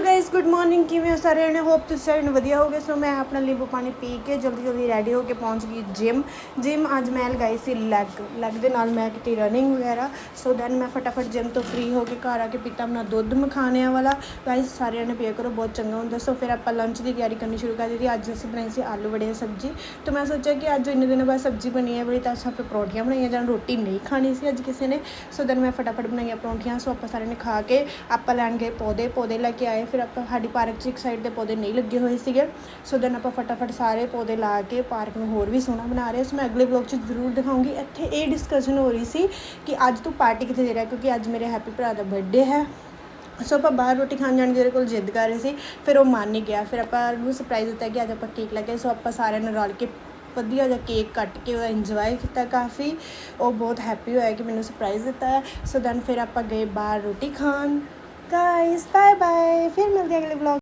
Guys good morning किवें हो सारे ने होप तुम सारे वधिया हो गए। सो मैं अपना नींबू पानी पी के जल्दी जल्दी रेडी होकर पहुँच गई जिम अज मैं लगाई सी लैग के नाल मैं की रनिंग वगैरह। सो दैन मैं फटाफट जिम तो फ्री होकर घर आके पीता अपना दुध मखाने वाला। गाइस सारे ने पिया करो, बहुत चंगा होंगे। सो फिर आप लंच की तैयारी करनी शुरू कर दी थी। अज असीं बनाई सी आलू बड़े सब्जी। तो मैं सोचा कि अज इन्ने दिनों बाद सब्जी बनी है बड़ी, तो अस आप परौंठियां बनाई जान, रोटी नहीं खानी सी अज किसी ने। सो दैन मैं फटाफट बनाई परौंठियां। सो आप सारे ने खा के आप लैन गए पौधे लैके आए। फिर आप साडी पार्क च एक साइड के पौधे नहीं लगे हुए थे। सो दैन आप फटाफट सारे पौधे ला के पार्क में होर भी सोहना बना रहे। सो मैं अगले ब्लॉग जरूर दिखाऊंगी। इत्थे ये डिस्कशन हो रही सी कि अज तू पार्टी कितने दे रहा, क्योंकि अज मेरे हैप्पी भरा का बर्थडे है। सो आप बाहर रोटी खान जाने की को जिद कर रहे थे, फिर वो मान नहीं गया। फिर आपू सरप्राइज़ दिता कि अज आप केक लैके। सो आप सारे ने रल के वधिया जिहा केक कट के इंजॉय किया काफ़ी। वो बहुत हैप्पी होया कि मैंने सरप्राइज़ दिता है। सो दैन फिर आप गए बाहर रोटी खान। गाइस बाय बाय, फिर मिलते हैं अगले ब्लॉग।